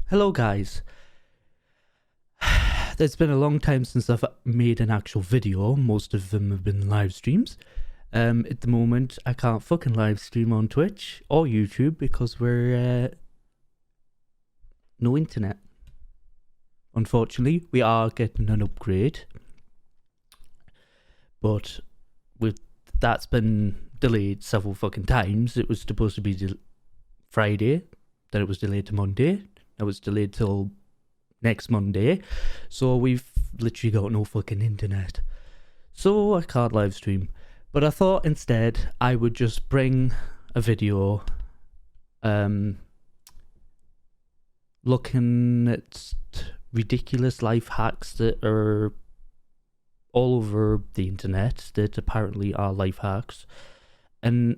Hello guys. It's been a long time since I've made an actual video. Most of them have been live streams. At the moment I can't fucking live stream on Twitch or YouTube because we're no internet. Unfortunately, we are getting an upgrade, but that's been delayed several fucking times. It was supposed to be Friday, then it was delayed to Monday. It was delayed till next Monday, so we've literally got no fucking internet, so I can't live stream. But I thought instead I would just bring a video looking at ridiculous life hacks that are all over the internet that apparently are life hacks, and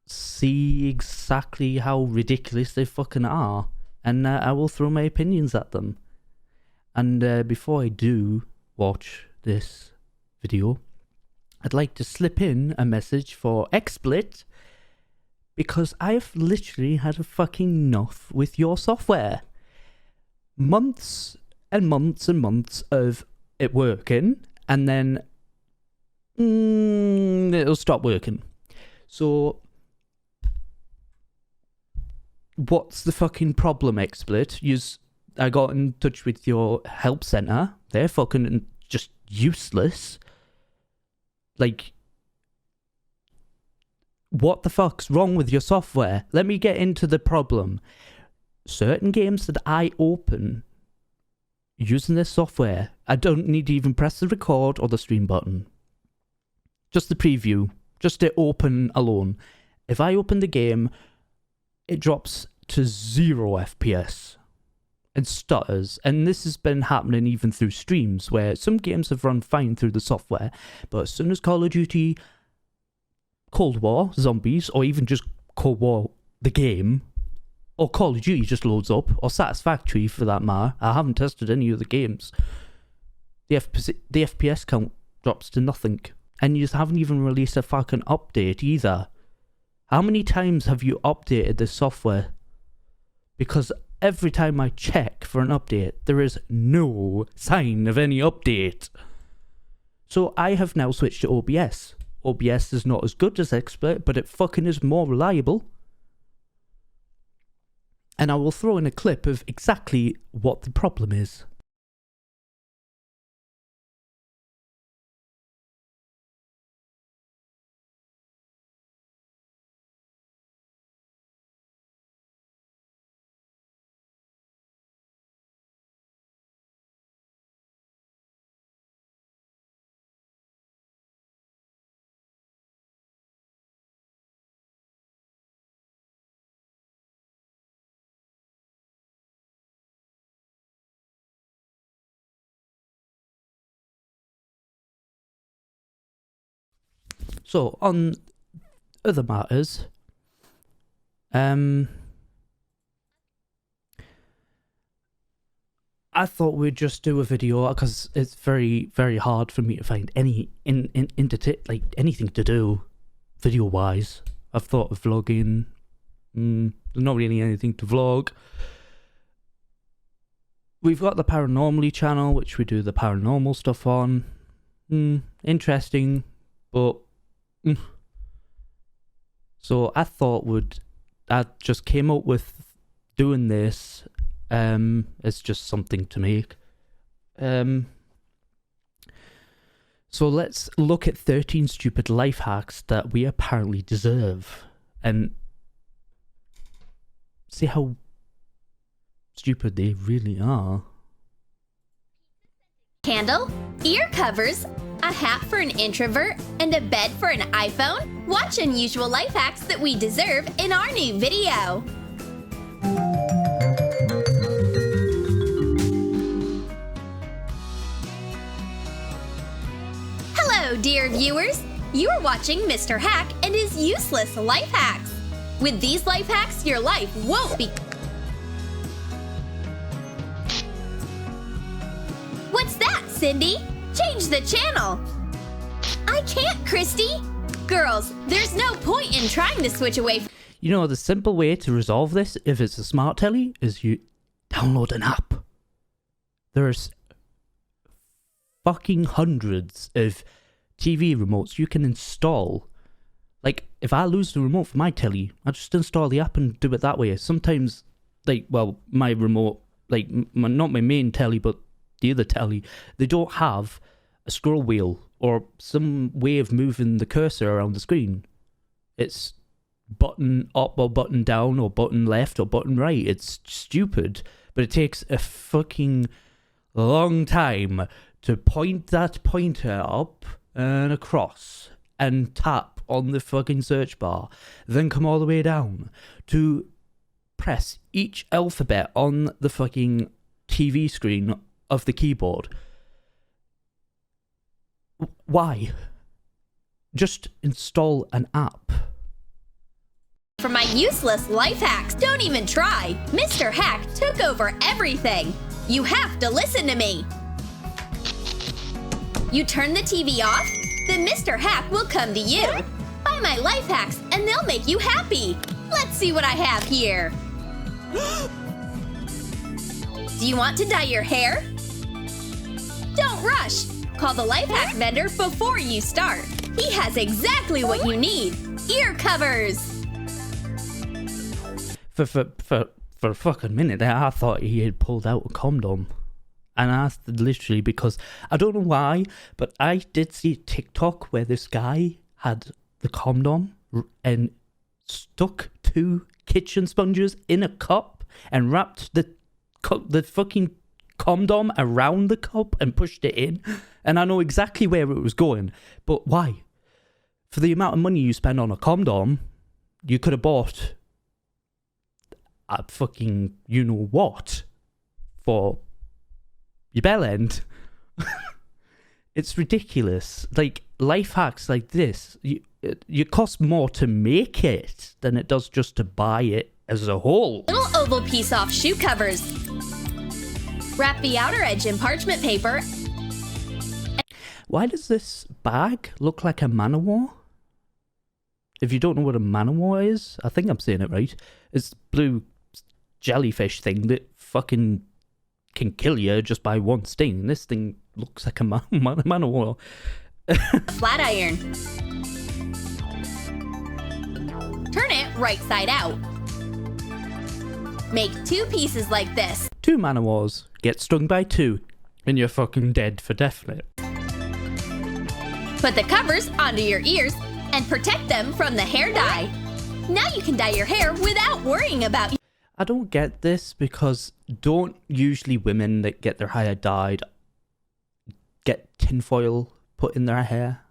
see exactly how ridiculous they fucking are. And I will throw my opinions at them. And before I do watch this video, I'd like to slip in a message for xsplit, because I've literally had a fucking enough with your software. Months and months and months of it working, and then it'll stop working. So what's the fucking problem, xsplit? I got in touch with your help center. They're fucking just useless. Like, what the fuck's wrong with your software? Let me get into the problem. Certain games that I open using this software, I don't need to even press the record or the stream button. Just the preview. Just to open alone. If I open the game, it drops to 0 FPS and stutters. And this has been happening even through streams, where some games have run fine through the software, but as soon as Call of Duty Cold War Zombies, or even just Cold War the game, or Call of Duty just loads up, or Satisfactory for that matter, I haven't tested any of the games, the FPS count drops to nothing. And you just haven't even released a fucking update either. How many times have you updated this software? Because every time I check for an update, there is no sign of any update. So I have now switched to OBS. OBS is not as good as xsplit, but it fucking is more reliable. And I will throw in a clip of exactly what the problem is. So, on other matters, I thought we'd just do a video, because it's very, very hard for me to find any anything to do video-wise. I've thought of vlogging. There's not really anything to vlog. We've got the Paranormally channel, which we do the paranormal stuff on. Interesting, but so I thought I just came up with doing this. It's just something to make. So let's look at 13 stupid life hacks that we apparently deserve, and see how stupid they really are. Candle, ear covers, a hat for an introvert, and a bed for an iPhone? Watch unusual life hacks that we deserve in our new video. Hello, dear viewers. You are watching Mr. Hack and his useless life hacks. With these life hacks, your life won't be... What's that, Cindy? Change the channel. I can't, Christy. Girls, there's no point in trying to switch away from... You know, the simple way to resolve this, if it's a smart telly, is you download an app. There's fucking hundreds of TV remotes you can install. Like, if I lose the remote for my telly, I just install the app and do it that way. Sometimes, like, well, my remote, like, not my main telly, but the other telly, they don't have a scroll wheel or some way of moving the cursor around the screen. It's button up or button down or button left or button right. It's stupid, but it takes a fucking long time to point that pointer up and across and tap on the fucking search bar, then come all the way down to press each alphabet on the fucking TV screen of the keyboard. Why? Just install an app. For my useless life hacks, don't even try. Mr. Hack took over everything. You have to listen to me. You turn the TV off, then Mr. Hack will come to you. Buy my life hacks and they'll make you happy. Let's see what I have here. Do you want to dye your hair? Don't rush. Call the life hack vendor before you start. He has exactly what you need. Ear covers. For a fucking minute there, I thought he had pulled out a condom. And I asked literally because, I don't know why, but I did see a TikTok where this guy had the condom and stuck 2 kitchen sponges in a cup and wrapped the fucking condom around the cup and pushed it in. And I know exactly where it was going. But why? For the amount of money you spend on a condom, you could have bought a fucking you-know-what for your bell end. It's ridiculous. Like, life hacks like this, you cost more to make it than it does just to buy it as a whole. Little oval piece off shoe covers. Wrap the outer edge in parchment paper. Why does this bag look like a man o' war? If you don't know what a man o' war is, I think I'm saying it right. It's blue jellyfish thing that fucking can kill you just by one sting. This thing looks like a man o' war. Flat iron. Turn it right side out. Make 2 pieces like this. 2 man o' wars. Get stung by 2. And you're fucking dead for definite. Put the covers onto your ears and protect them from the hair dye. Now you can dye your hair without worrying about. I don't get this because don't usually women that get their hair dyed get tinfoil put in their hair?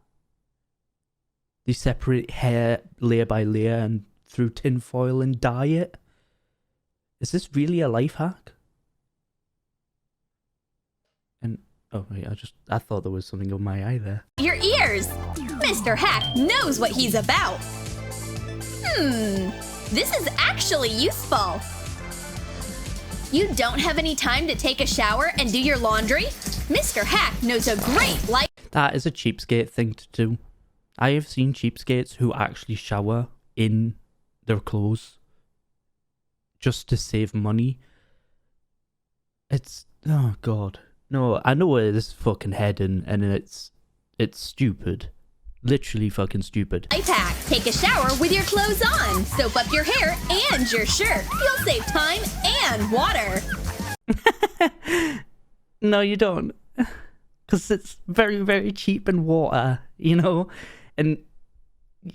They separate hair layer by layer and through tinfoil and dye it? Is this really a life hack? And oh wait, I thought there was something on my eye there. Your ears! Mr. Hack knows what he's about. This is actually useful. You don't have any time to take a shower and do your laundry? Mr. Hack knows a great life. That is a cheapskate thing to do. I have seen cheapskates who actually shower in their clothes just to save money. It's, oh god. No, I know where this is fucking heading and it's stupid. Literally fucking stupid. Life hack. Take a shower with your clothes on. Soap up your hair and your shirt. You'll save time and water. No, you don't. Because it's very, very cheap in water, you know? And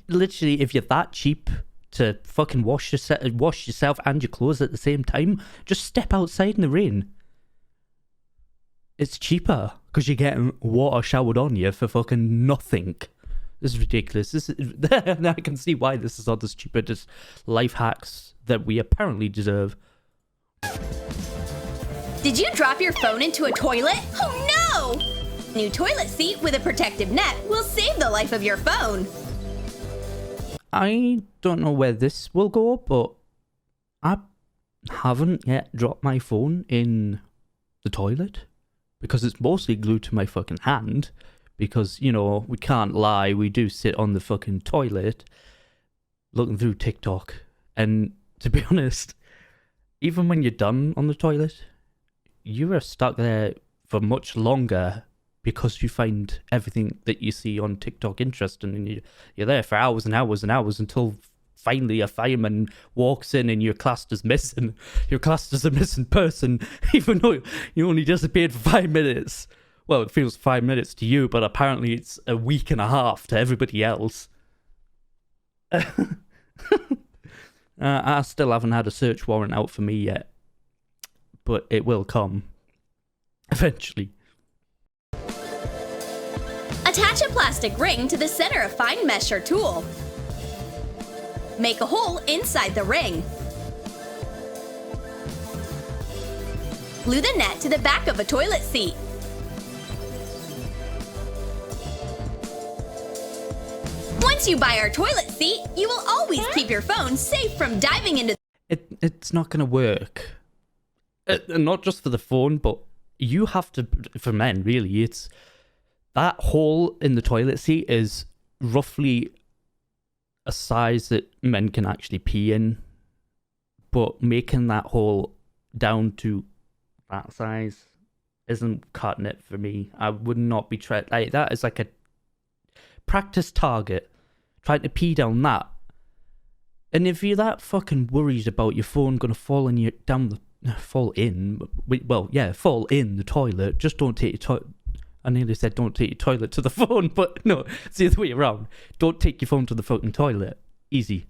literally, if you're that cheap to fucking wash yourself and your clothes at the same time, just step outside in the rain. It's cheaper because you're getting water showered on you for fucking nothing. This is ridiculous. I can see why this is all the stupidest life hacks that we apparently deserve. Did you drop your phone into a toilet? Oh no! New toilet seat with a protective net will save the life of your phone. I don't know where this will go, but I haven't yet dropped my phone in the toilet because it's mostly glued to my fucking hand. Because, you know, we can't lie, we do sit on the fucking toilet looking through TikTok. And to be honest, even when you're done on the toilet, you are stuck there for much longer because you find everything that you see on TikTok interesting, and you're there for hours and hours and hours until finally a fireman walks in and you're classed as missing. You're classed as a missing person, even though you only disappeared for 5 minutes. Well, it feels 5 minutes to you, but apparently it's a week and a half to everybody else. I still haven't had a search warrant out for me yet, but it will come eventually. Attach a plastic ring to the center of fine mesher tool. Make a hole inside the ring. Glue the net to the back of a toilet seat. Once you buy our toilet seat, you will always keep your phone safe from diving into... It's not going to work. Not just for the phone, but you have to, for men, really, it's... That hole in the toilet seat is roughly a size that men can actually pee in. But making that hole down to that size isn't cutting it for me. I would not be trying... Like, that is like a practice target. Trying to pee down that. And if you're that fucking worried about your phone going to fall in your... fall in the toilet, just don't take your toilet... I nearly said don't take your toilet to the phone, but no, it's the other way around. Don't take your phone to the fucking toilet. Easy.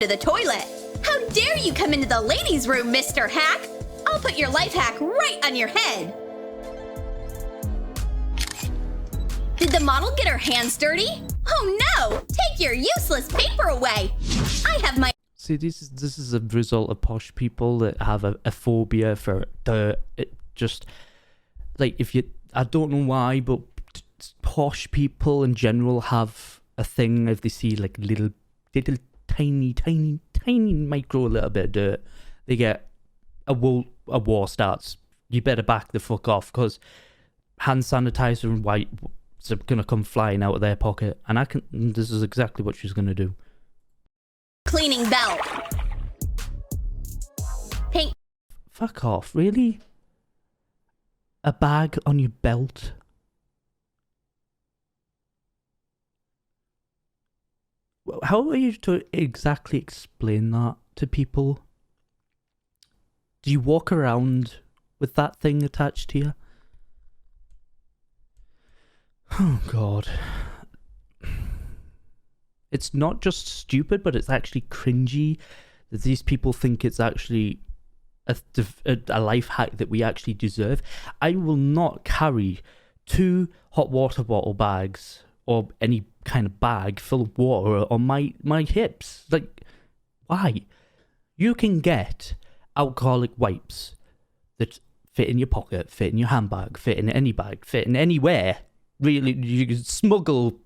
To the toilet. How dare you come into the ladies' room, Mr. Hack? I'll put your life hack right on your head. Did the model get her hands dirty? Oh no! Take your useless paper away. I have my... See, this is a result of posh people that have a phobia for dirt. It just, like, if you... I don't know why, but posh people in general have a thing if they see like little tiny micro little bit of dirt, they get a war starts. You better back the fuck off, because hand sanitizer and wipes are gonna come flying out of their pocket, and this is exactly what she's gonna do. Cleaning belt. Pink. Fuck off, really? A bag on your belt? How are you to exactly explain that to people? Do you walk around with that thing attached to you? Oh God. It's not just stupid, but it's actually cringy that these people think it's actually a life hack that we actually deserve. I will not carry 2 hot water bottle bags or any kind of bag full of water on my hips. Like, why? You can get alcoholic wipes that fit in your pocket, fit in your handbag, fit in any bag, fit in anywhere. Really, you can smuggle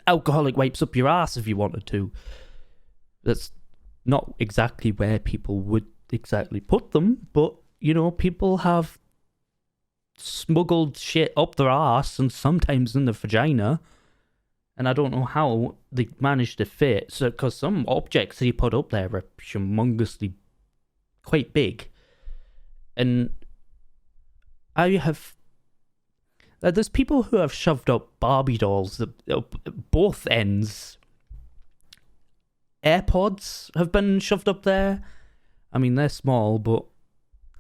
alcoholic wipes up your ass if you wanted to. That's not exactly where people would exactly put them, but you know, people have smuggled shit up their ass and sometimes in the vagina, and I don't know how they managed to fit. So, because some objects that you put up there are humongously quite big, and I have there's people who have shoved up Barbie dolls at both ends. AirPods have been shoved up there. I mean, they're small, but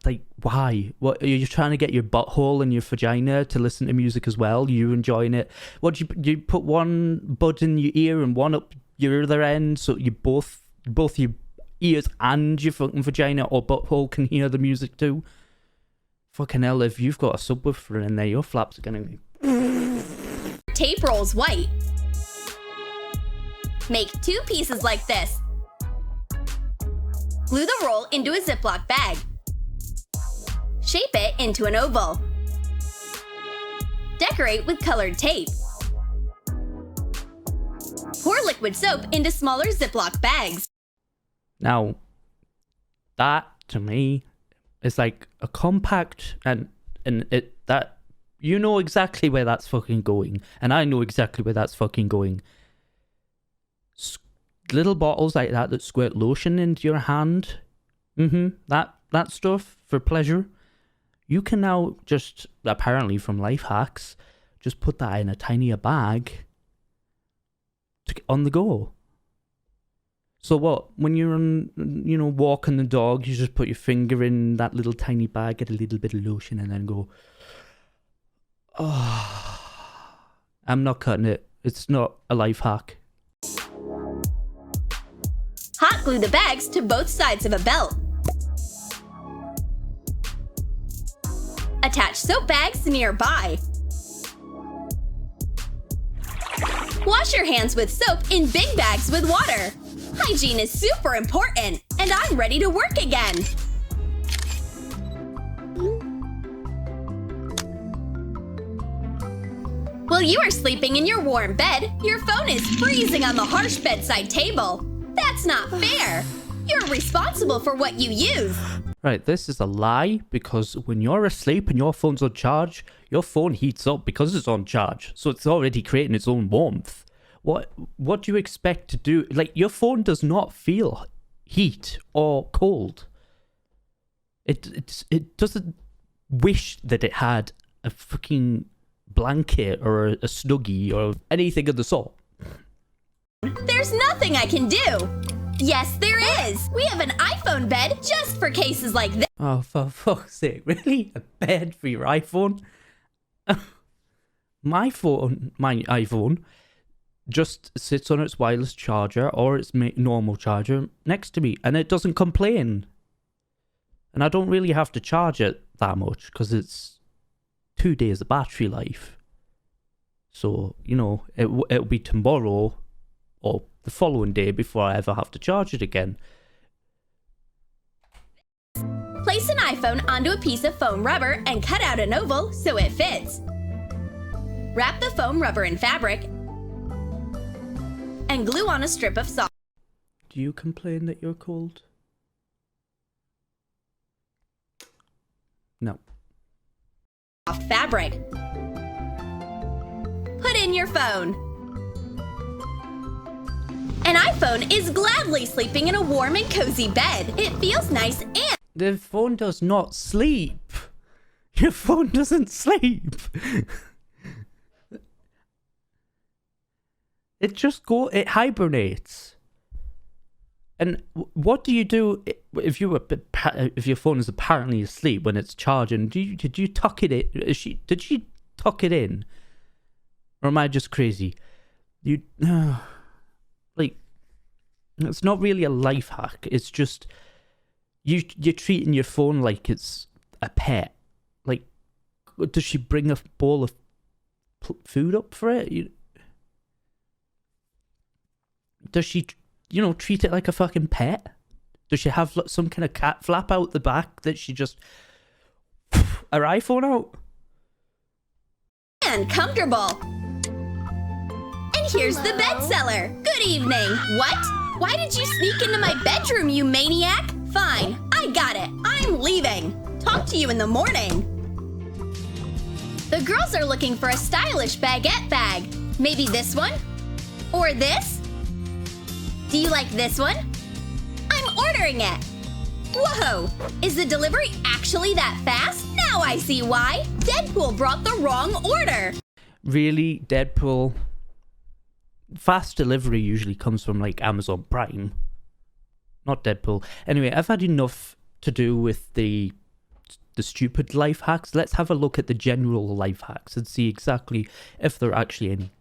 like, why? What are you trying to get your butthole and your vagina to listen to music as well? You enjoying it? What do you put one bud in your ear and one up your other end, so you both your ears and your fucking vagina or butthole can hear the music too? Fucking hell! If you've got a subwoofer in there, your flaps are gonna be... Tape rolls white. Make 2 pieces like this. Glue the roll into a Ziploc bag. Shape it into an oval. Decorate with colored tape. Pour liquid soap into smaller Ziploc bags. Now, that to me is like a compact, and it that you know exactly where that's fucking going, and I know exactly where that's fucking going. Little bottles like that squirt lotion into your hand That stuff for pleasure. You can now just, apparently from life hacks, just put that in a tinier bag on the go. So what? When you're walking the dog, you just put your finger in that little tiny bag, get a little bit of lotion, and then go, oh, I'm not cutting it. It's not a life hack. Hot glue the bags to both sides of a belt. Attach soap bags nearby. Wash your hands with soap in big bags with water. Hygiene is super important, and I'm ready to work again. While you are sleeping in your warm bed, your phone is freezing on the harsh bedside table. That's not fair. You're responsible for what you use. Right, this is a lie, because when you're asleep and your phone's on charge, your phone heats up because it's on charge. So it's already creating its own warmth. What do you expect to do? Like, your phone does not feel heat or cold. It doesn't wish that it had a fucking blanket or a snuggie or anything of the sort. There's nothing I can do. Yes, there is. We have an iPhone bed just for cases like this. Oh, for fuck's sake, really? A bed for your iPhone? My iPhone, just sits on its wireless charger or its normal charger next to me, and it doesn't complain. And I don't really have to charge it that much because it's 2 days of battery life. So, it'll be tomorrow or the following day before I ever have to charge it again. Place an iPhone onto a piece of foam rubber and cut out an oval so it fits. Wrap the foam rubber in fabric and glue on a strip of soft. Do you complain that you're cold? No. Fabric. Put in your phone. An iPhone is gladly sleeping in a warm and cozy bed. It feels nice and... The phone does not sleep. Your phone doesn't sleep. It hibernates. And what do you do if your phone is apparently asleep when it's charging? Did you tuck it in? Did she tuck it in? Or am I just crazy? It's not really a life hack. It's just you're treating your phone like it's a pet. Like, does she bring a bowl of food up for it? Does she, treat it like a fucking pet? Does she have some kind of cat flap out the back that she just her iPhone out? And comfortable. And here's the bestseller. Good evening. What? Why did you sneak into my bedroom, you maniac? Fine, I got it. I'm leaving. Talk to you in the morning. The girls are looking for a stylish baguette bag. Maybe this one? Or this? Do you like this one? I'm ordering it. Whoa! Is the delivery actually that fast? Now I see why. Deadpool brought the wrong order. Really, Deadpool? Fast delivery usually comes from like Amazon Prime, not Deadpool. Anyway, I've had enough to do with the stupid life hacks. Let's have a look at the general life hacks and see exactly if there are actually any.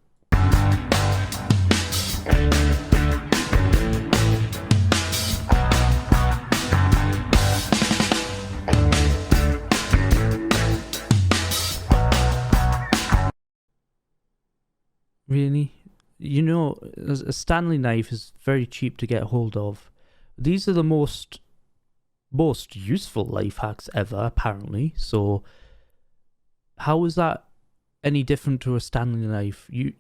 Really? A Stanley knife is very cheap to get hold of. These are the most useful life hacks ever, apparently. So, how is that any different to a Stanley knife? You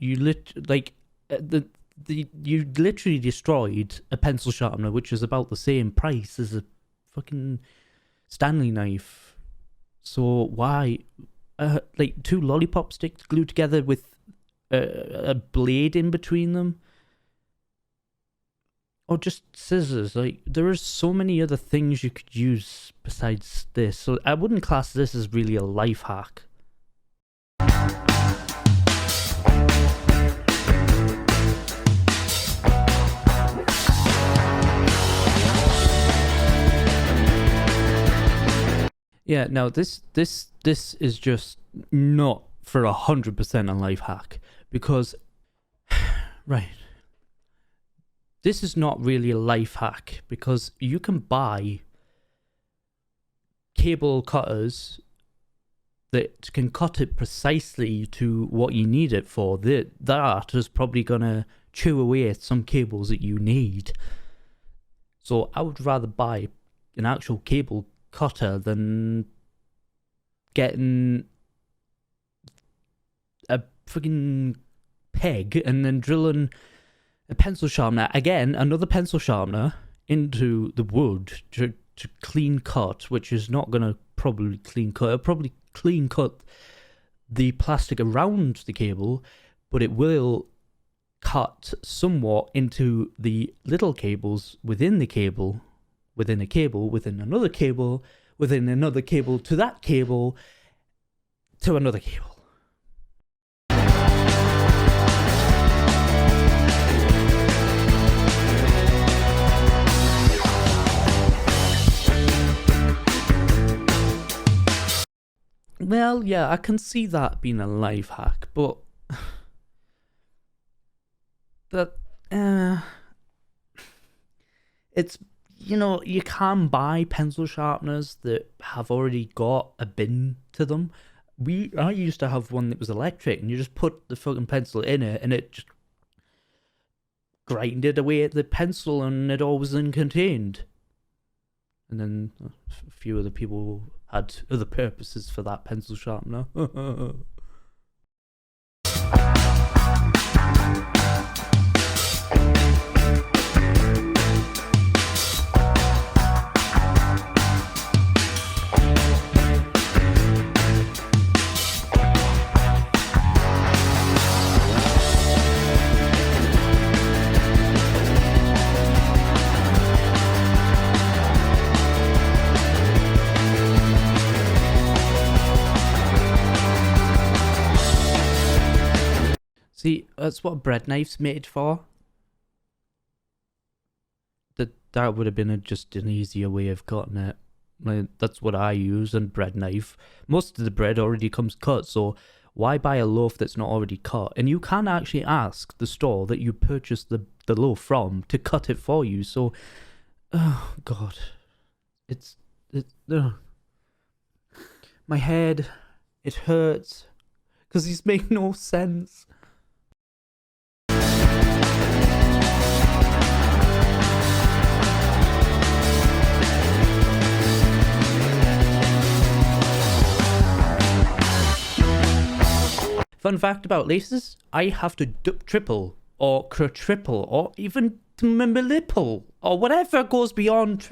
literally destroyed a pencil sharpener, which is about the same price as a fucking Stanley knife. So why, two lollipop sticks glued together with a blade in between them? Or just scissors. Like, there are so many other things you could use besides this. So I wouldn't class this as really a life hack. Yeah, no, this is just not for 100% a life hack, because right, this is not really a life hack, because you can buy cable cutters that can cut it precisely to what you need it for. That is probably gonna chew away at some cables that you need. So I would rather buy an actual cable cutter than getting a freaking peg and then drilling a pencil sharpener, again another pencil sharpener, into the wood to clean cut, which is not going to probably clean cut. It'll probably clean cut the plastic around the cable, but it will cut somewhat into the little cables within the cable, within a cable, within another cable, within another cable, to that cable, to another cable. Well, yeah, I can see that being a life hack, but that it's, you know, you can buy pencil sharpeners that have already got a bin to them. I used to have one that was electric, and you just put the fucking pencil in it, and it just grinded away at the pencil, and it all was uncontained. And then a few other people had other purposes for that pencil sharpener. See, that's what a bread knife's made for. That would have been just an easier way of cutting it. Like, that's what I use, and bread knife. Most of the bread already comes cut, so why buy a loaf that's not already cut? And you can actually ask the store that you purchased the loaf from to cut it for you. So, oh god, it's my head, it hurts because these make no sense. Fun fact about laces, I have to triple or quadruple or even triple or whatever goes beyond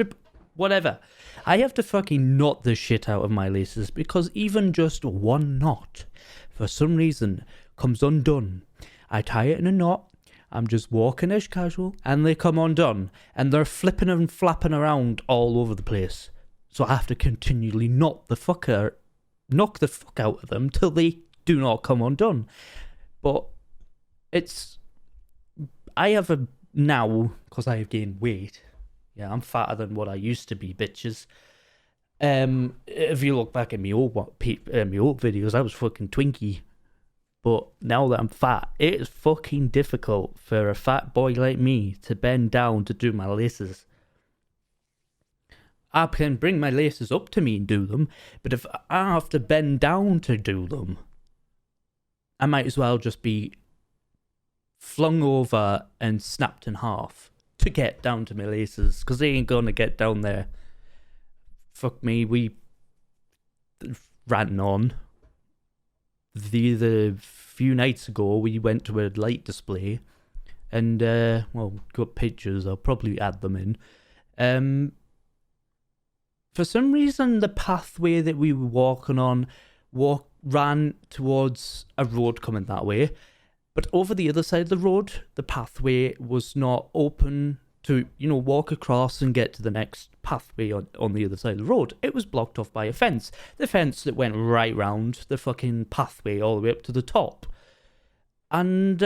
whatever. I have to fucking knot the shit out of my laces, because even just one knot, for some reason, comes undone. I tie it in a knot, I'm just walking as casual, and they come undone, and they're flipping and flapping around all over the place. So I have to continually knock the fuck out of them till they do not come undone. But I have a, now, because I have gained weight, yeah, I'm fatter than what I used to be, bitches. If you look back at me old videos, I was fucking twinky. But now that I'm fat, it is fucking difficult for a fat boy like me to bend down to do my laces. I can bring my laces up to me and do them, but if I have to bend down to do them, I might as well just be flung over and snapped in half to get down to my laces, because they ain't gonna get down there. Fuck me, we ran on. The few nights ago, we went to a light display, and well, got pictures. I'll probably add them in. For some reason, the pathway that we were walking on ran towards a road coming that way, but over the other side of the road, the pathway was not open to, you know, walk across and get to the next pathway on the other side of the road. It was blocked off by a fence. The fence that went right round the fucking pathway all the way up to the top. And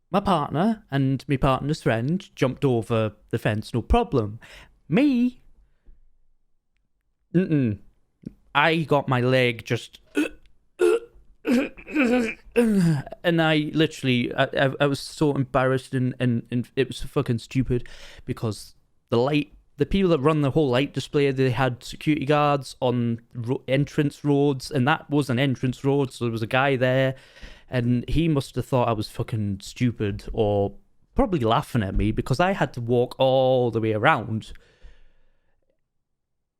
my partner and my partner's friend jumped over the fence, no problem. Me, I got my leg just... and I literally, I was so embarrassed, and it was fucking stupid, because the people that run the whole light display, they had security guards on entrance roads, and that was an entrance road, so there was a guy there, and he must have thought I was fucking stupid, or probably laughing at me, because I had to walk all the way around.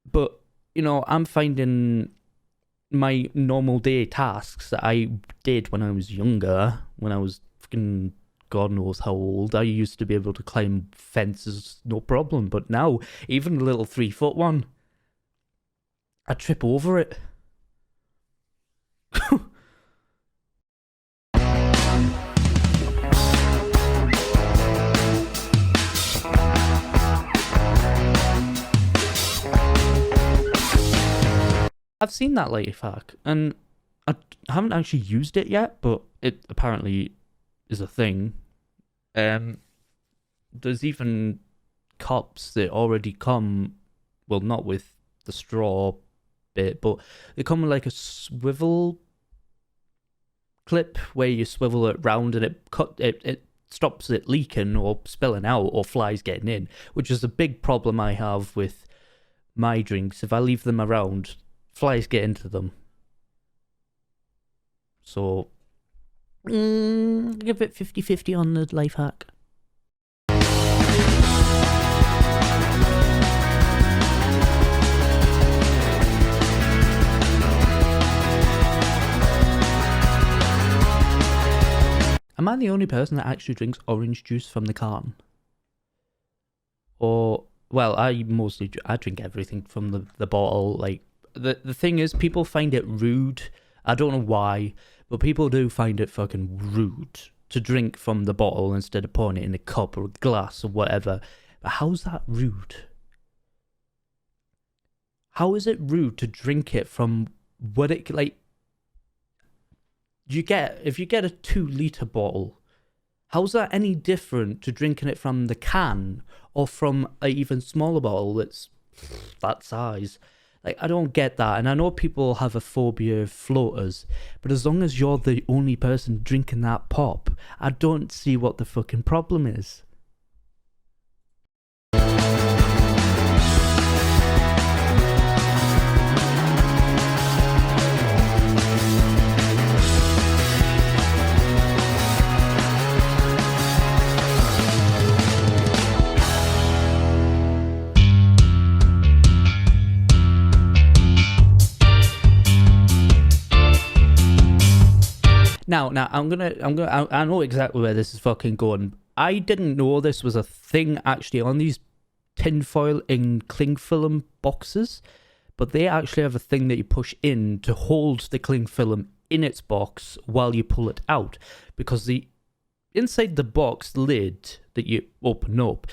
But, you know, I'm finding my normal day tasks that I did when I was younger, when I was fucking God knows how old, I used to be able to climb fences no problem, but now, even a little 3-foot one, I trip over it. I've seen that life hack, and I haven't actually used it yet, but it apparently is a thing. There's even cups that already come, well, not with the straw bit, but they come with like a swivel clip where you swivel it round, and it stops it leaking or spilling out or flies getting in, which is a big problem I have with my drinks. If I leave them around, flies get into them. So, give it 50-50 on the life hack. Am I the only person that actually drinks orange juice from the carton? Or, well, I drink everything from the bottle. Like, the thing is, people find it rude. I don't know why, but people do find it fucking rude to drink from the bottle instead of pouring it in a cup or a glass or whatever. But how's that rude? How is it rude to drink it from what it, like, if you get a 2-litre bottle, how's that any different to drinking it from the can or from an even smaller bottle that's that size? Like, I don't get that. And I know people have a phobia of floaters, but as long as you're the only person drinking that pop, I don't see what the fucking problem is. Now, I know exactly where this is fucking going. I didn't know this was a thing actually on these tinfoil and cling film boxes, but they actually have a thing that you push in to hold the cling film in its box while you pull it out, because the inside the box lid that you open up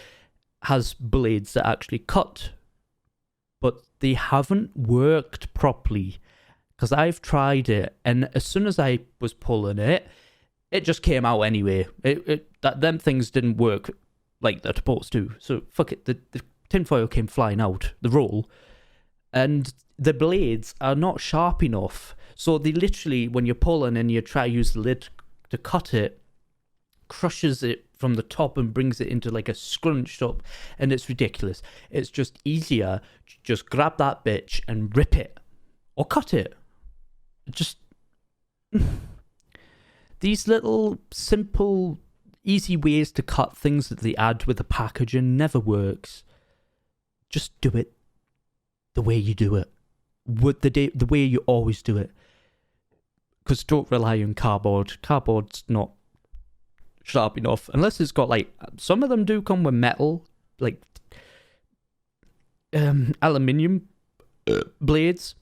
has blades that actually cut, but they haven't worked properly. Because I've tried it, and as soon as I was pulling it, it just came out anyway. Them things didn't work like they're supposed to. So fuck it, the tinfoil came flying out, the roll, and the blades are not sharp enough. So they literally, when you're pulling and you try to use the lid to cut it, crushes it from the top and brings it into like a scrunched up, and it's ridiculous. It's just easier to just grab that bitch and rip it, or cut it. Just these little simple easy ways to cut things that they add with the packaging never works. Just do it the way you do it, the way you always do it, because don't rely on cardboard's not sharp enough unless it's got, like, some of them do come with metal, like aluminium blades.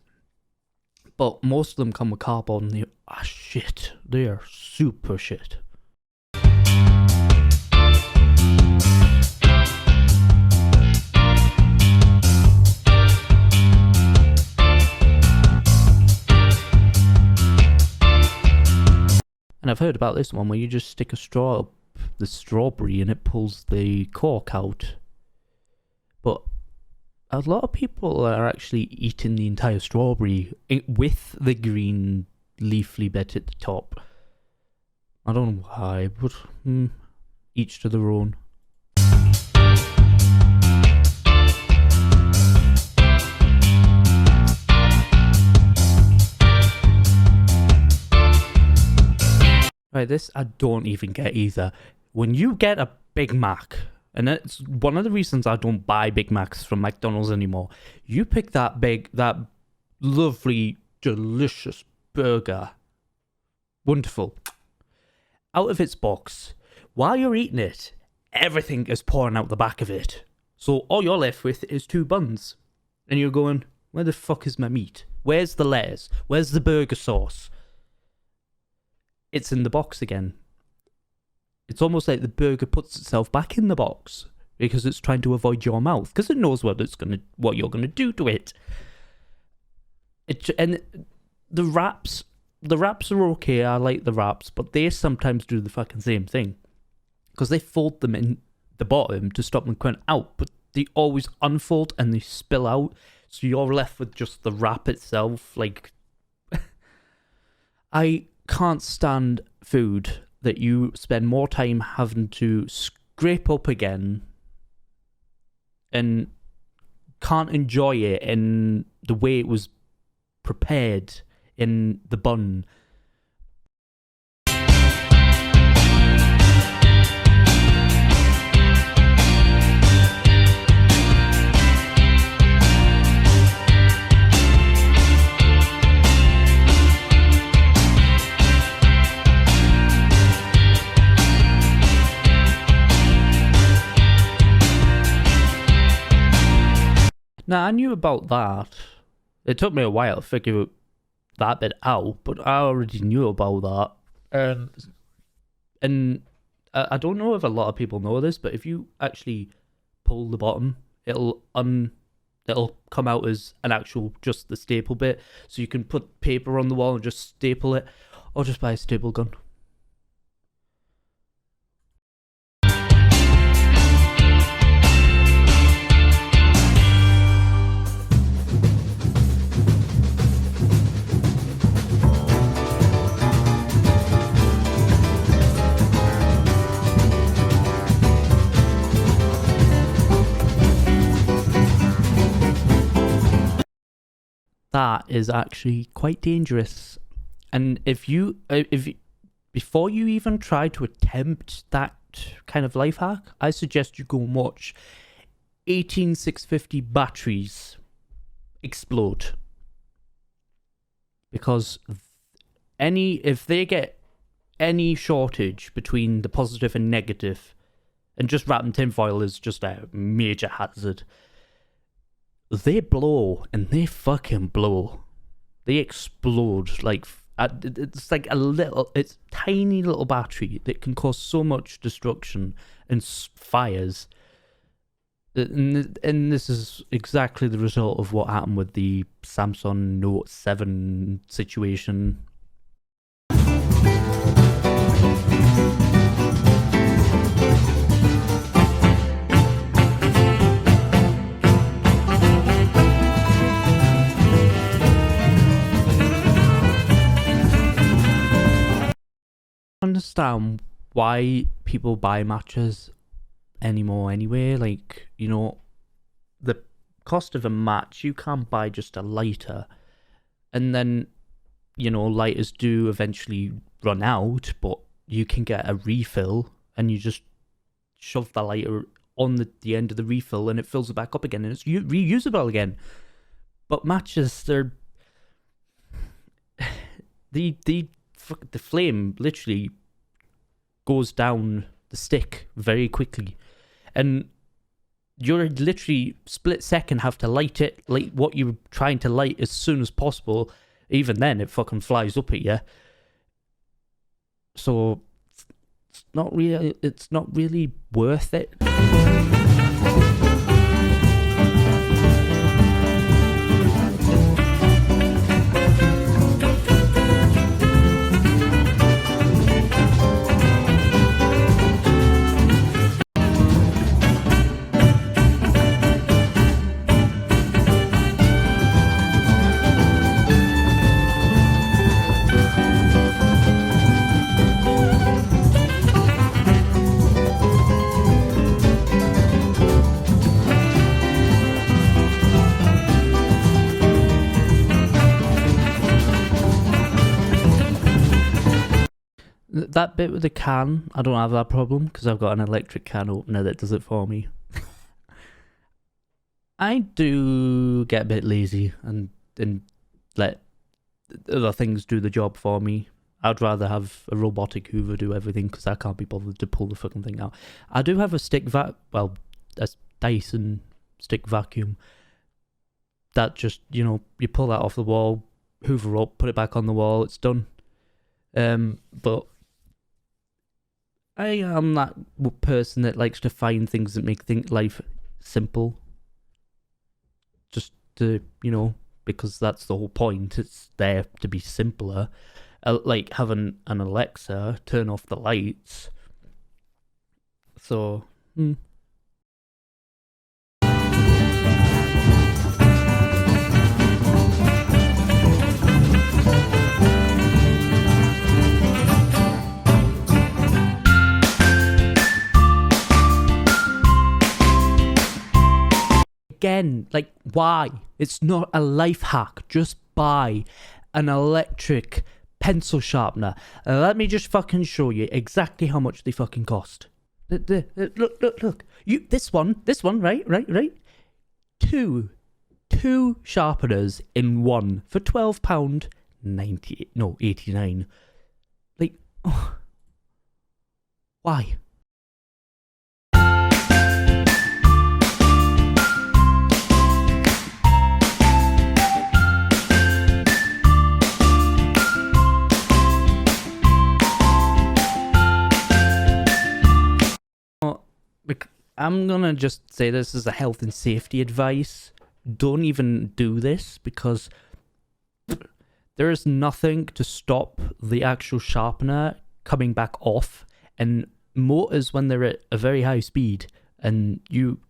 But most of them come with cardboard, and they're shit. They are super shit. And I've heard about this one where you just stick a straw up the strawberry and it pulls the cork out. But a lot of people are actually eating the entire strawberry with the green leafy bit at the top. I don't know why, but each to their own. Right, this I don't even get either. When you get a Big Mac, and it's one of the reasons I don't buy Big Macs from McDonald's anymore, you pick that lovely, delicious burger. Wonderful. Out of its box. While you're eating it, everything is pouring out the back of it. So all you're left with is 2 buns. And you're going, where the fuck is my meat? Where's the lettuce? Where's the burger sauce? It's in the box again. It's almost like the burger puts itself back in the box because it's trying to avoid your mouth because it knows what you're gonna do to it. And the wraps are okay. I like the wraps, but they sometimes do the fucking same thing because they fold them in the bottom to stop them coming out, but they always unfold and they spill out, so you're left with just the wrap itself. Like, I can't stand food that you spend more time having to scrape up again and can't enjoy it in the way it was prepared in the bun. Now, I knew about that. It took me a while to figure that bit out, but I already knew about that. And I don't know if a lot of people know this, but if you actually pull the bottom, it'll come out as an actual, just the staple bit. So you can put paper on the wall and just staple it, or just buy a staple gun. That is actually quite dangerous, and if before you even try to attempt that kind of life hack, I suggest you go and watch 18650 batteries explode, because if they get any shortage between the positive and negative, and just wrapping tinfoil is just a major hazard. They blow, and they fucking blow. They explode like it's like it's tiny little battery that can cause so much destruction and fires. And this is exactly the result of what happened with the Samsung Note 7 situation. Understand why people buy matches anymore anyway. Like, you know, the cost of a match, you can't buy just a lighter, and then, you know, lighters do eventually run out, but you can get a refill and you just shove the lighter on the end of the refill and it fills it back up again and it's reusable again. But matches, they're the flame literally goes down the stick very quickly, and you're literally split second have to light what you're trying to light as soon as possible. Even then, it fucking flies up at you. So not really worth it. That bit with the can, I don't have that problem because I've got an electric can opener that does it for me. I do get a bit lazy and let other things do the job for me. I'd rather have a robotic Hoover do everything because I can't be bothered to pull the fucking thing out. I do have a a Dyson stick vacuum that just, you pull that off the wall, Hoover up, put it back on the wall, it's done. But I am that person that likes to find things that make life simple. Just to, because that's the whole point. It's there to be simpler. Like having an Alexa turn off the lights. So, Again, like, why? It's not a life hack. Just buy an electric pencil sharpener. Let me just fucking show you exactly how much they fucking cost. Look. This one, right? Two sharpeners in one for £12.89. Like, why? I'm gonna just say this as a health and safety advice. Don't even do this because there is nothing to stop the actual sharpener coming back off. And motors, when they're at a very high speed and you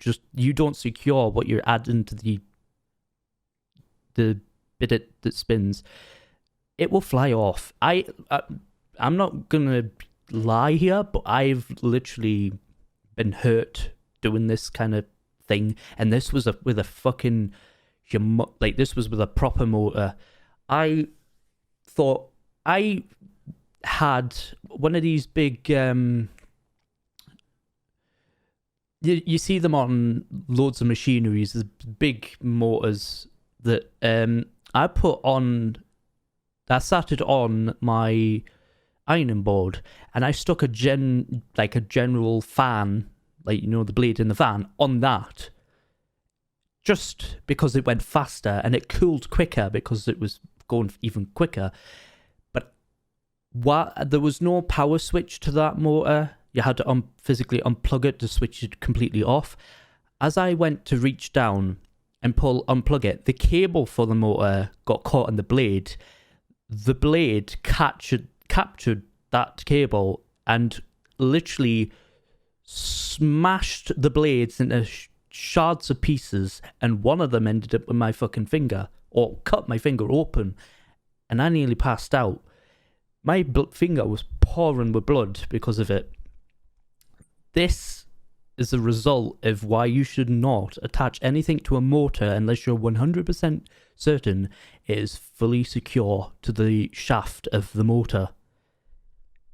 don't secure what you're adding to the bit that spins, it will fly off. I'm not gonna lie here, but I've literally been hurt doing this kind of thing, and this was with a fucking this was with a proper motor. I thought I had one of these big you see them on loads of machineries, the big motors that I started on my ironing board, and I stuck a general fan, the blade in the fan, on that, just because it went faster and it cooled quicker because it was going even quicker. But there was no power switch to that motor. You had to physically unplug it to switch it completely off. As I went to reach down and unplug it, the cable for the motor got caught in the blade. The blade captured that cable and literally smashed the blades into shards of pieces, and one of them ended up with my fucking finger, or cut my finger open, and I nearly passed out. My finger was pouring with blood because of it. This is a result of why you should not attach anything to a motor unless you're 100% certain it is fully secure to the shaft of the motor.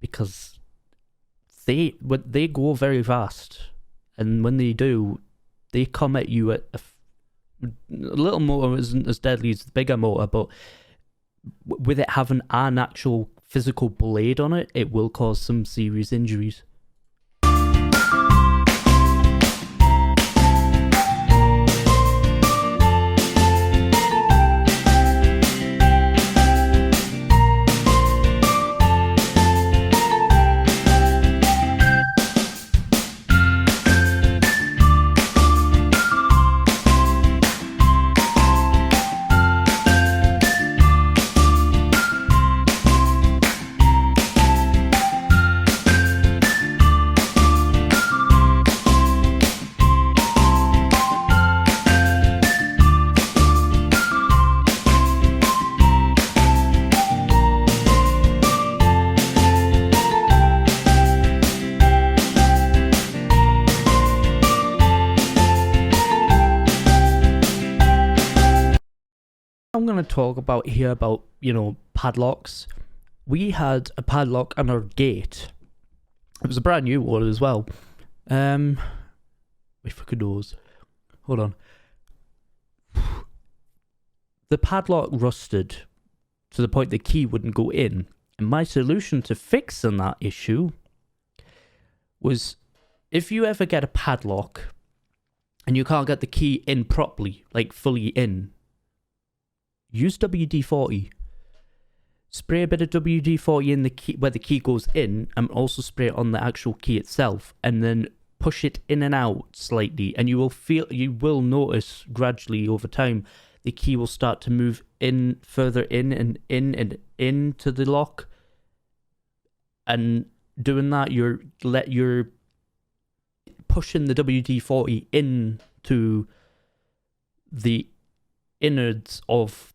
Because they go very fast, and when they do, they come at you at a little motor isn't as deadly as the bigger motor, but with it having an actual physical blade on it, it will cause some serious injuries. I'm going to talk about here about, you know, padlocks. We had a padlock on our gate. It was a brand new one as well. Wait for doors. Hold on. The padlock rusted to the point the key wouldn't go in. And my solution to fixing that issue was, if you ever get a padlock and you can't get the key in properly, like fully in, use WD-40. Spray a bit of WD-40 in the key where the key goes in, and also spray it on the actual key itself, and then push it in and out slightly, and you will notice gradually over time the key will start to move in, further in and into the lock. And doing that, you're pushing the WD-40 into the innards of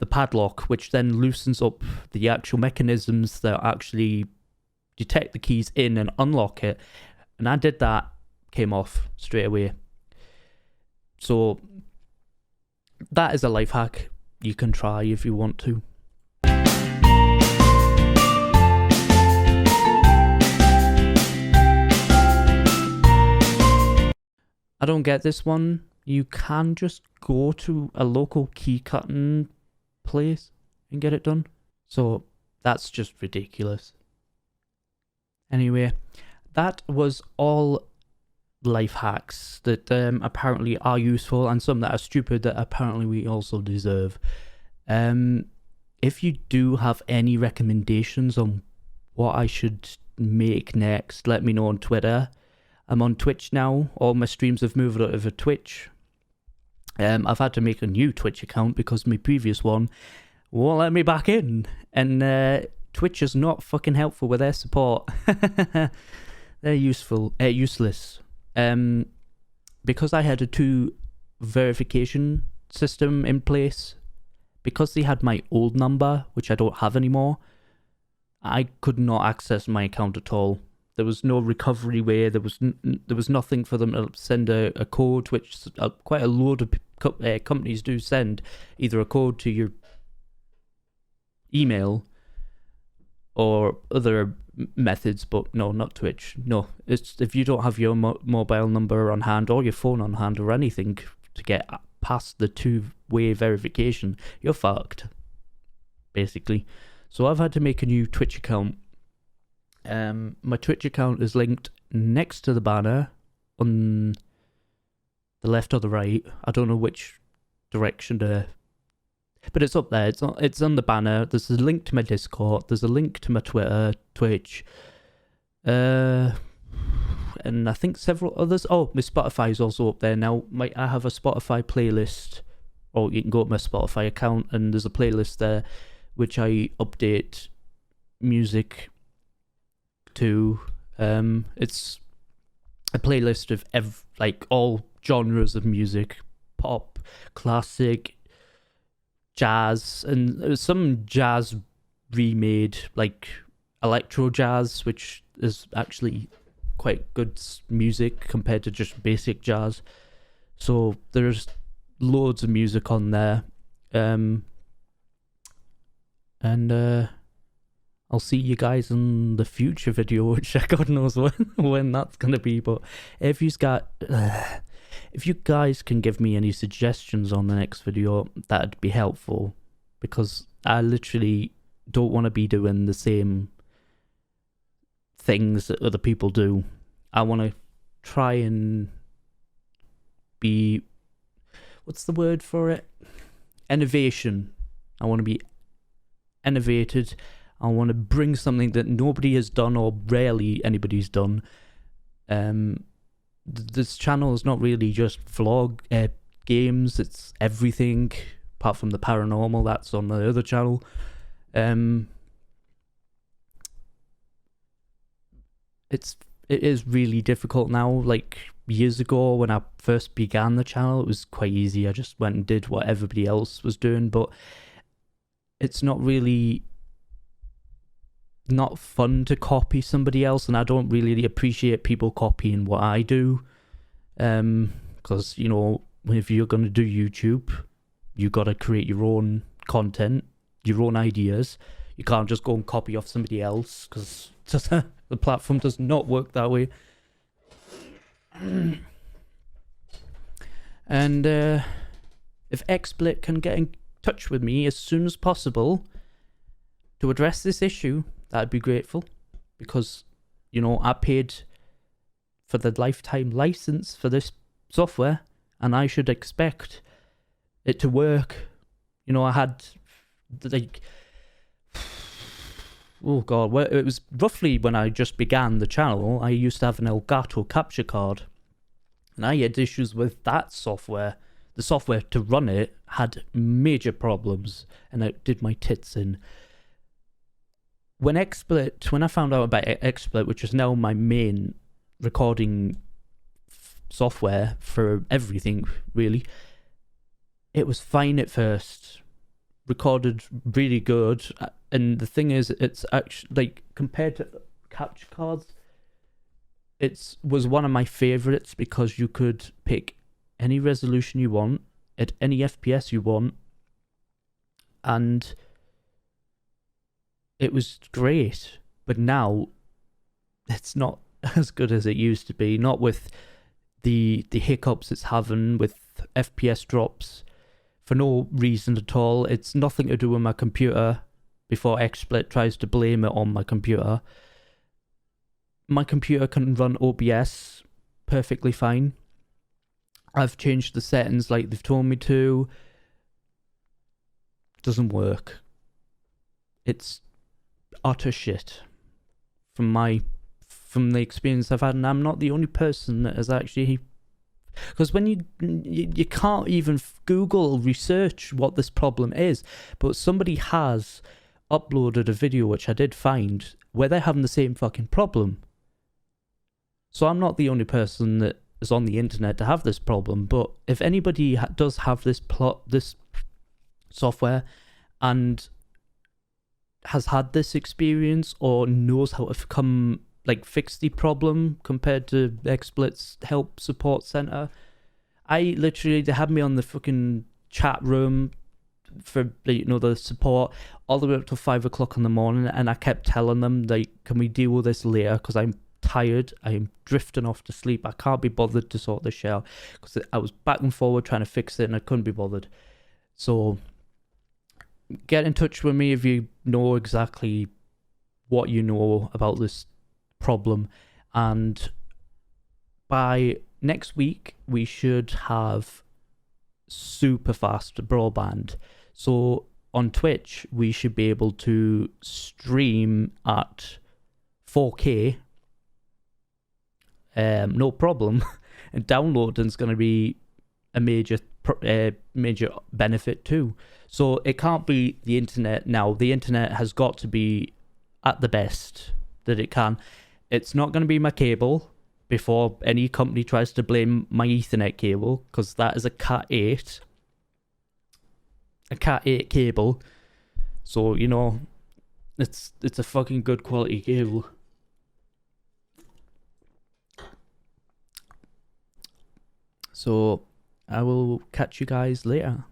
the padlock, which then loosens up the actual mechanisms that actually detect the keys in and unlock it. And I did that, came off straight away. So that is a life hack you can try if you want to. I don't get this one. You can just go to a local key cutting place and get it done. So that's just ridiculous. Anyway, that was all life hacks that apparently are useful, and some that are stupid that apparently we also deserve. If you do have any recommendations on what I should make next, let me know on Twitter. I'm on Twitch now. All my streams have moved out of Twitch. I've had to make a new Twitch account because my previous one won't let me back in, and Twitch is not fucking helpful with their support. They're useless. Because I had a 2 verification system in place, because they had my old number, which I don't have anymore, I could not access my account at all. There was no recovery way. There was nothing for them to send a code, which quite a load of companies do send, either a code to your email or other methods, but no, not Twitch. No, it's if you don't have your mobile number on hand or your phone on hand or anything to get past the 2-way verification, you're fucked, basically. So I've had to make a new Twitch account. My Twitch account is linked next to the banner on the left or the right. I don't know which direction but it's up there. It's on the banner. There's a link to my Discord. There's a link to my Twitter, Twitch, and I think several others. Oh, my Spotify is also up there now. I have a Spotify playlist, or you can go to my Spotify account and there's a playlist there which I update music to. It's a playlist of all genres of music: pop, classic, jazz, and some jazz remade, like electro jazz, which is actually quite good music compared to just basic jazz. So there's loads of music on there. I'll see you guys in the future video, which God knows when that's gonna be. But if you guys can give me any suggestions on the next video, that'd be helpful, because I literally don't want to be doing the same things that other people do. I want to try and be, what's the word for it? Innovation. I want to be innovated. I want to bring something that nobody has done, or rarely anybody's done. This channel is not really just vlog games, it's everything apart from the paranormal. That's on the other channel. It is really difficult now. Like years ago when I first began the channel, it was quite easy. I just went and did what everybody else was doing, but it's not fun to copy somebody else, and I don't really appreciate people copying what I do, because if you're going to do YouTube, you got to create your own content, your own ideas. You can't just go and copy off somebody else, because the platform does not work that way. And if XSplit can get in touch with me as soon as possible to address this issue, that'd be grateful, because, you know, I paid for the lifetime license for this software, and I should expect it to work. You know, I had, like, oh god, well, it was roughly when I just began the channel, I used to have an Elgato capture card, and I had issues with that software. The software to run it had major problems, and it did my tits in. When I found out about XSplit, which is now my main recording software for everything, really, it was fine at first. Recorded really good, and the thing is, it's actually, like, compared to capture cards, it was one of my favorites, because you could pick any resolution you want at any FPS you want, and it was great. But now it's not as good as it used to be, not with the hiccups it's having with FPS drops for no reason at all. It's nothing to do with my computer, before XSplit tries to blame it on my computer. My computer can run OBS perfectly fine. I've changed the settings like they've told me to. Doesn't work. It's utter shit from the experience I've had, and I'm not the only person that has actually, because when you can't even Google research what this problem is, but somebody has uploaded a video, which I did find, where they're having the same fucking problem. So I'm not the only person that is on the internet to have this problem, but if anybody does have this software and has had this experience, or knows how to fix the problem compared to XSplit's help support center, they had me on the fucking chat room for, you know, the support all the way up till 5 o'clock in the morning, and I kept telling them, like, can we deal with this later, because I'm tired, I'm drifting off to sleep, I can't be bothered to sort this shit out, because I was back and forward trying to fix it and I couldn't be bothered. So get in touch with me if you know exactly what you know about this problem, and by next week we should have super fast broadband. So on Twitch we should be able to stream at 4K, no problem. And downloading is going to be a major benefit too. So it can't be the internet now. The internet has got to be at the best that it can. It's not going to be my cable, before any company tries to blame my Ethernet cable, because that is a Cat 8. A Cat 8 cable. So, you know, it's a fucking good quality cable. So I will catch you guys later.